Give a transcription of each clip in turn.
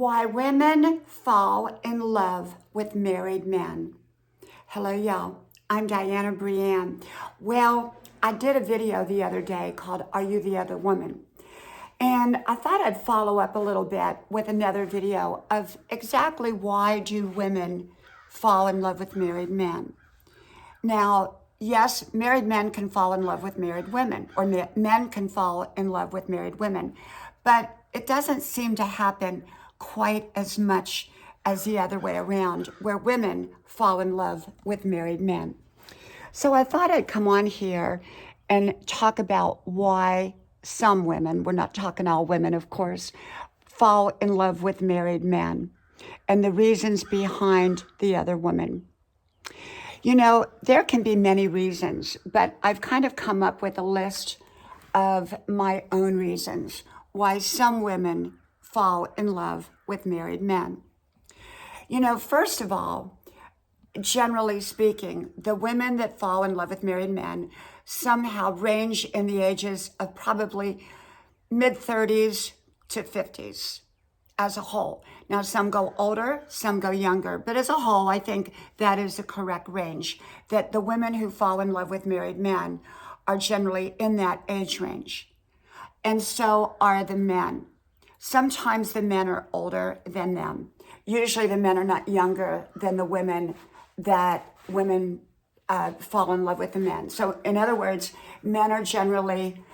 Why women fall in love with married men. Hello, y'all. I'm Diana Brienne. Well, I did a video the other day called Are You the Other Woman? And I thought I'd follow up a little bit with another video of exactly why do women fall in love with married men. Now, yes, married men can fall in love with married women, or men can fall in love with married women, but it doesn't seem to happen quite as much as the other way around, where women fall in love with married men. So I thought I'd come on here and talk about why some women, we're not talking all women, of course, fall in love with married men and the reasons behind the other woman. You know, there can be many reasons, but I've kind of come up with a list of my own reasons why some women fall in love with married men. You know, first of all, generally speaking, the women that fall in love with married men somehow range in the ages of probably mid-30s to 50s as a whole. Now, some go older, some go younger, but as a whole, I think that is the correct range, that the women who fall in love with married men are generally in that age range. And so are the men. Sometimes the men are older than them. Usually the men are not younger than the women that women fall in love with the men. So in other words, men are generally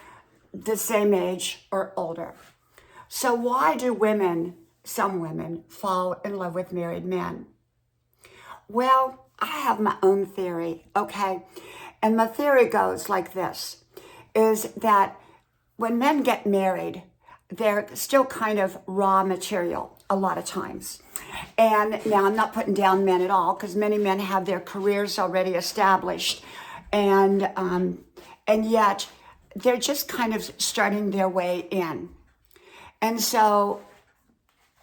the same age or older. So why do some women fall in love with married men? Well, I have my own theory, okay? And my theory goes like this, is that when men get married, they're still kind of raw material a lot of times. And now I'm not putting down men at all, because many men have their careers already established, and yet they're just kind of starting their way in. And so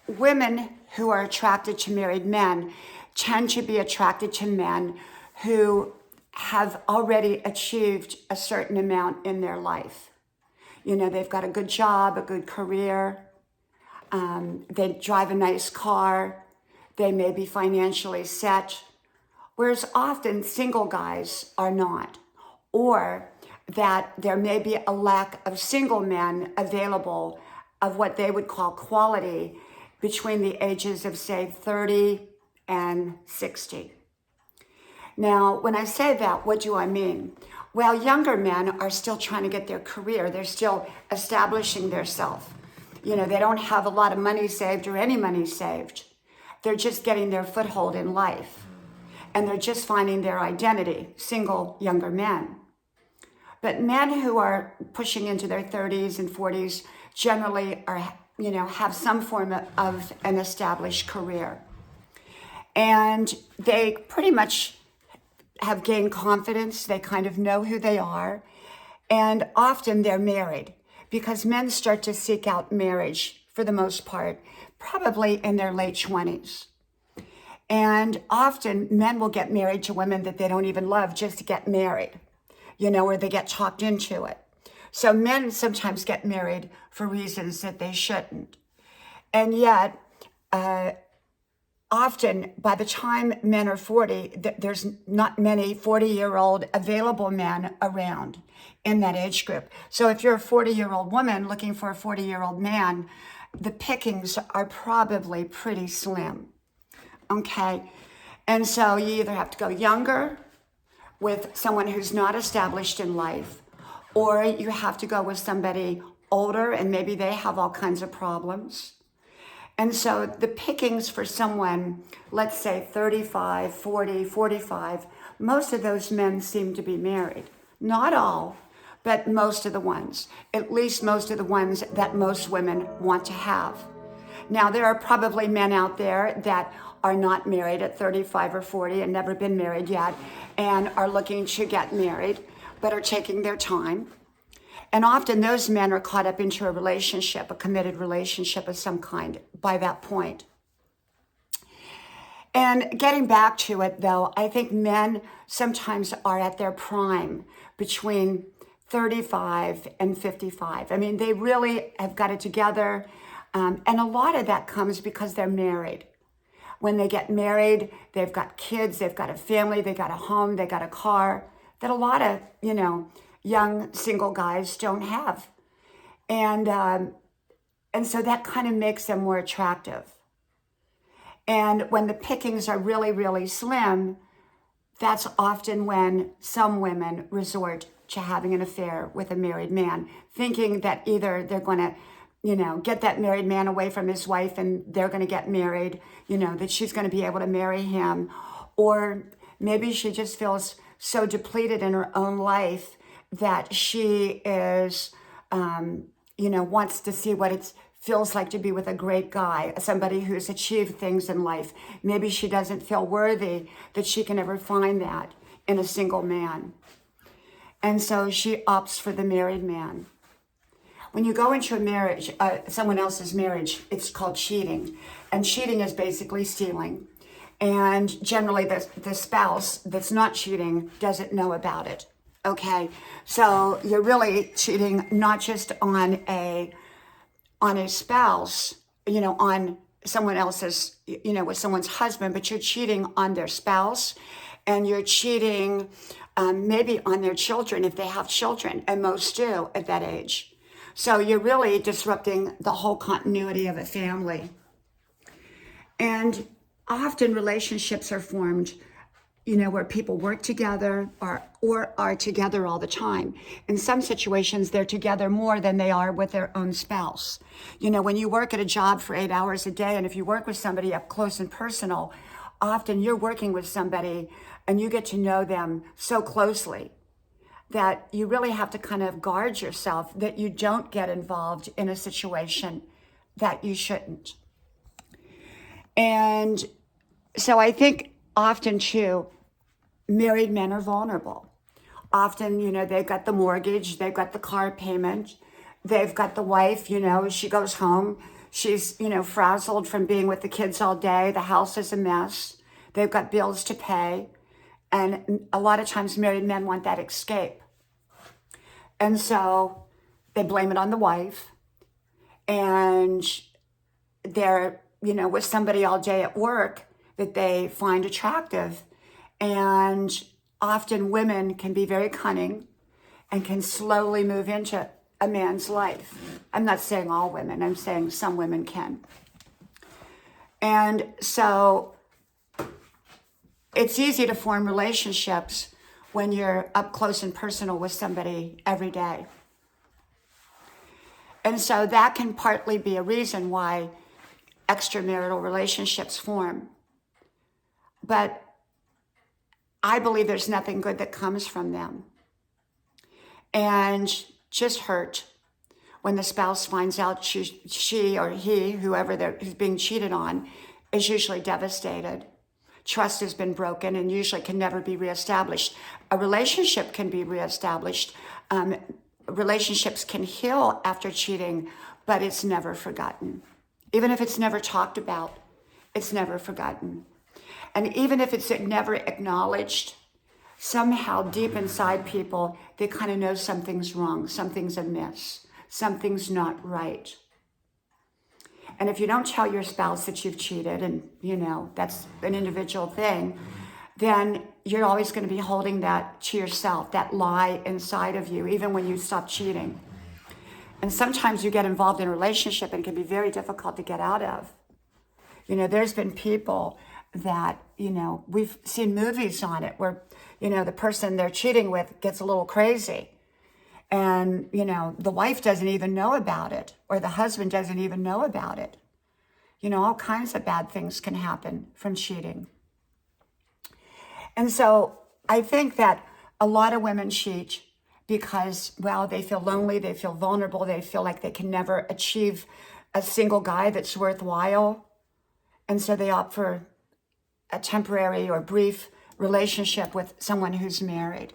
women who are attracted to married men tend to be attracted to men who have already achieved a certain amount in their life. You know, they've got a good job, a good career, they drive a nice car, they may be financially set, whereas often single guys are not, or that there may be a lack of single men available of what they would call quality between the ages of, say, 30 and 60. Now, when I say that, what do I mean? Well, younger men are still trying to get their career. They're still establishing themselves. You know, they don't have a lot of money saved or any money saved. They're just getting their foothold in life. And they're just finding their identity, single younger men. But men who are pushing into their 30s and 40s generally are, you know, have some form of an established career. And they pretty much have gained confidence. They kind of know who they are. And often they're married, because men start to seek out marriage for the most part, probably in their late 20s. And often men will get married to women that they don't even love just to get married, you know, or they get talked into it. So men sometimes get married for reasons that they shouldn't. And yet, often by the time men are 40, there's not many 40-year-old available men around in that age group. So if you're a 40-year-old woman looking for a 40-year-old man, the pickings are probably pretty slim, okay? And so you either have to go younger with someone who's not established in life, or you have to go with somebody older and maybe they have all kinds of problems. And so the pickings for someone, let's say 35, 40, 45, most of those men seem to be married. Not all, but most of the ones, at least most of the ones that most women want to have. Now, there are probably men out there that are not married at 35 or 40 and never been married yet and are looking to get married, but are taking their time. And often those men are caught up into a relationship, a committed relationship of some kind by that point. And getting back to it, though, I think men sometimes are at their prime between 35 and 55. I mean, they really have got it together. And a lot of that comes because they're married. When they get married, they've got kids, they've got a family, they've got a home, they've got a car that a lot of, young single guys don't have. And so that kind of makes them more attractive. And when the pickings are really, really slim, that's often when some women resort to having an affair with a married man, thinking that either they're going to, get that married man away from his wife and they're going to get married, that she's going to be able to marry him. Or maybe she just feels so depleted in her own life that she is, wants to see what it feels like to be with a great guy, somebody who's achieved things in life. Maybe she doesn't feel worthy that she can ever find that in a single man. And so she opts for the married man. When you go into a marriage, someone else's marriage, it's called cheating. And cheating is basically stealing. And generally the spouse that's not cheating doesn't know about it. Okay, so you're really cheating not just on a spouse, on someone else's, with someone's husband, but you're cheating on their spouse, and you're cheating maybe on their children if they have children, and most do at that age. So you're really disrupting the whole continuity of a family. And often relationships are formed, where people work together or are together all the time. In some situations, they're together more than they are with their own spouse. When you work at a job for 8 hours a day, and if you work with somebody up close and personal, often you're working with somebody and you get to know them so closely that you really have to kind of guard yourself that you don't get involved in a situation that you shouldn't. And so I think often too, married men are vulnerable. Often, they've got the mortgage, they've got the car payment, they've got the wife, she goes home, she's, frazzled from being with the kids all day, the house is a mess, they've got bills to pay, and a lot of times married men want that escape. And so they blame it on the wife, and they're, with somebody all day at work that they find attractive. And often women can be very cunning and can slowly move into a man's life. I'm not saying all women, I'm saying some women can. And so it's easy to form relationships when you're up close and personal with somebody every day. And so that can partly be a reason why extramarital relationships form. But I believe there's nothing good that comes from them. And just hurt when the spouse finds out she or he, whoever who's being cheated on, is usually devastated. Trust has been broken and usually can never be reestablished. A relationship can be reestablished. Relationships can heal after cheating, but it's never forgotten. Even if it's never talked about, it's never forgotten. And even if it's never acknowledged, somehow deep inside people, they kind of know something's wrong, something's amiss, something's not right. And if you don't tell your spouse that you've cheated, and that's an individual thing, then you're always going to be holding that to yourself, that lie inside of you, even when you stop cheating. And sometimes you get involved in a relationship and it can be very difficult to get out of. There's been people that, we've seen movies on it where, the person they're cheating with gets a little crazy. And, the wife doesn't even know about it, or the husband doesn't even know about it. All kinds of bad things can happen from cheating. And so I think that a lot of women cheat because, they feel lonely, they feel vulnerable, they feel like they can never achieve a single guy that's worthwhile. And so they opt for a temporary or brief relationship with someone who's married.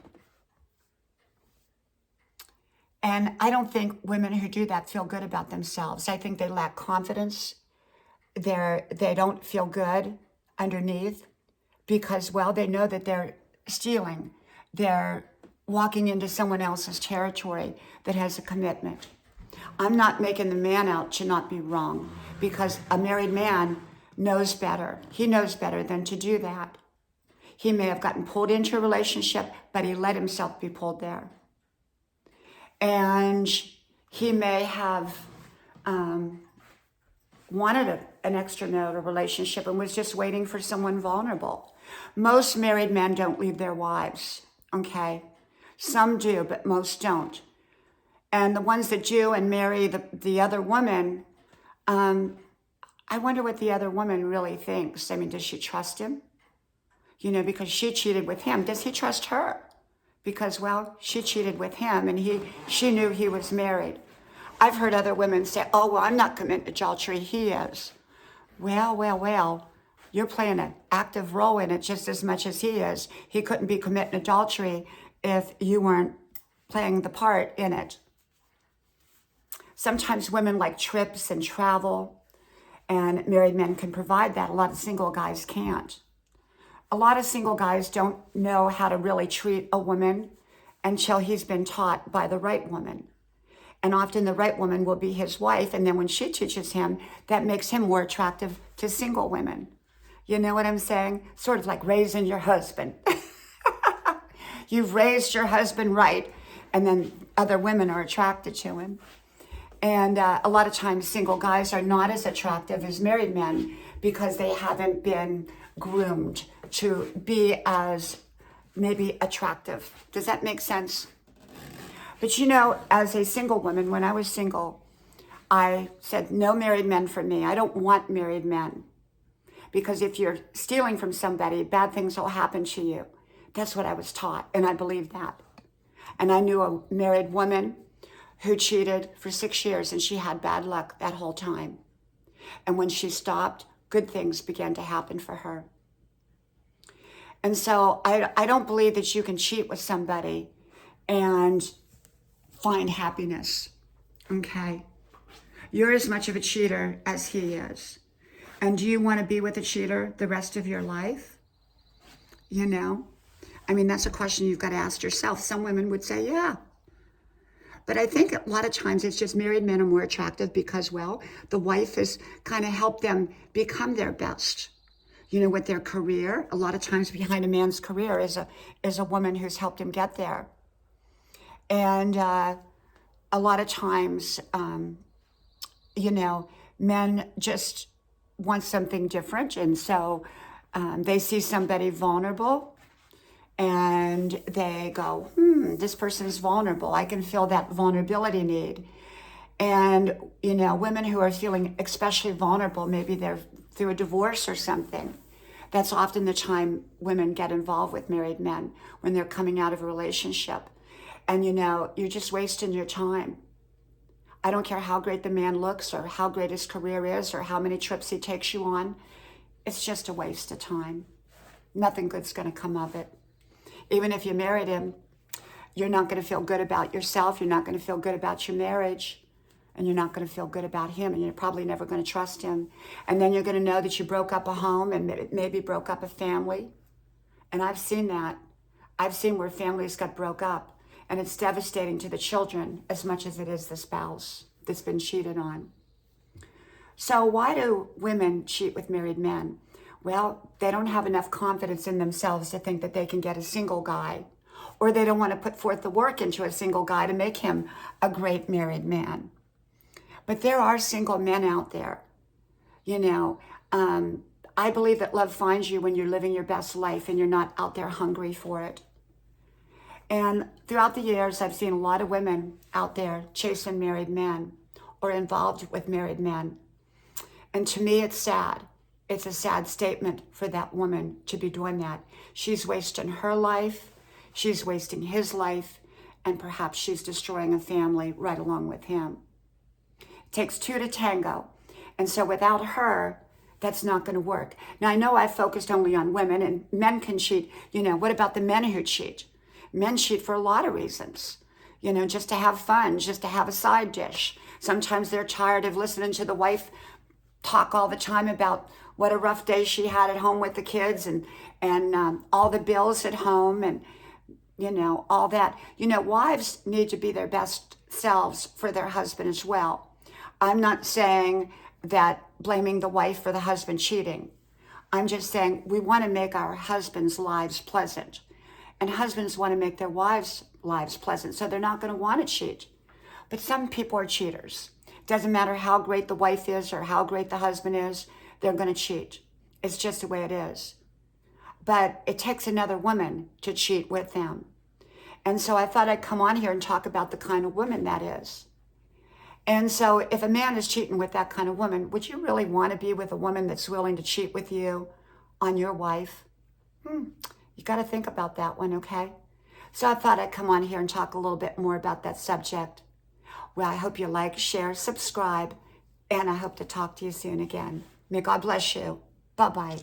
And I don't think women who do that feel good about themselves. I think they lack confidence. They don't feel good underneath because, they know that they're stealing. They're walking into someone else's territory that has a commitment. I'm not making the man out to not be wrong, because a married man knows better. He knows better than to do that. He may have gotten pulled into a relationship, but he let himself be pulled there. And he may have wanted an extramarital relationship and was just waiting for someone vulnerable. Most married men don't leave their wives, okay? Some do, but most don't. And the ones that do and marry the other woman, I wonder what the other woman really thinks. I mean, does she trust him? You know, because she cheated with him. Does he trust her? Because, well, she cheated with him and she knew he was married. I've heard other women say, oh, well, I'm not committing adultery, he is. Well, you're playing an active role in it just as much as he is. He couldn't be committing adultery if you weren't playing the part in it. Sometimes women like trips and travel, and married men can provide that. A lot of single guys can't. A lot of single guys don't know how to really treat a woman until he's been taught by the right woman. And often the right woman will be his wife, and then when she teaches him, that makes him more attractive to single women. You know what I'm saying? Sort of like raising your husband. You've raised your husband right, and then other women are attracted to him. And a lot of times single guys are not as attractive as married men because they haven't been groomed to be as maybe attractive. Does that make sense? But you know, as a single woman, when I was single, I said, no married men for me. I don't want married men. Because if you're stealing from somebody, bad things will happen to you. That's what I was taught, and I believed that. And I knew a married woman who cheated for 6 years, and she had bad luck that whole time. And when she stopped, good things began to happen for her. And so I don't believe that you can cheat with somebody and find happiness, okay? You're as much of a cheater as he is. And do you want to be with a cheater the rest of your life? You know? I mean, that's a question you've got to ask yourself. Some women would say, yeah. But I think a lot of times it's just married men are more attractive because, well, the wife has kind of helped them become their best. You know, with their career. A lot of times behind a man's career is a woman who's helped him get there. And a lot of times, you know, men just want something different. And so they see somebody vulnerable and they go, this person is vulnerable. I can feel that vulnerability need. And, you know, women who are feeling especially vulnerable, maybe they're through a divorce or something. That's often the time women get involved with married men, when they're coming out of a relationship. And, you know, you're just wasting your time. I don't care how great the man looks or how great his career is or how many trips he takes you on. It's just a waste of time. Nothing good's going to come of it. Even if you married him, you're not going to feel good about yourself. You're not going to feel good about your marriage. And you're not going to feel good about him. And you're probably never going to trust him. And then you're going to know that you broke up a home and maybe broke up a family. And I've seen that. I've seen where families got broke up. And it's devastating to the children as much as it is the spouse that's been cheated on. So why do women cheat with married men? Well, they don't have enough confidence in themselves to think that they can get a single guy. Or they don't want to put forth the work into a single guy to make him a great married man. But there are single men out there. You know, I believe that love finds you when you're living your best life and you're not out there hungry for it. And throughout the years, I've seen a lot of women out there chasing married men or involved with married men. And to me, it's sad. It's a sad statement for that woman to be doing that. She's wasting her life, she's wasting his life, and perhaps she's destroying a family right along with him. It takes two to tango. And so without her, that's not going to work. Now, I know I've focused only on women, and men can cheat. You know, what about the men who cheat? Men cheat for a lot of reasons, you know, just to have fun, just to have a side dish. Sometimes they're tired of listening to the wife talk all the time about what a rough day she had at home with the kids and all the bills at home and, you know, all that. You know, wives need to be their best themselves for their husband as well. I'm not saying that blaming the wife for the husband cheating. I'm just saying we want to make our husbands' lives pleasant. And husbands want to make their wives' lives pleasant, so they're not going to want to cheat. But some people are cheaters. Doesn't matter how great the wife is or how great the husband is, they're going to cheat. It's just the way it is. But it takes another woman to cheat with them. And so I thought I'd come on here and talk about the kind of woman that is. And so if a man is cheating with that kind of woman, would you really want to be with a woman that's willing to cheat with you on your wife? You got to think about that one, okay? So I thought I'd come on here and talk a little bit more about that subject. Well, I hope you like, share, subscribe, and I hope to talk to you soon again. May God bless you. Bye-bye.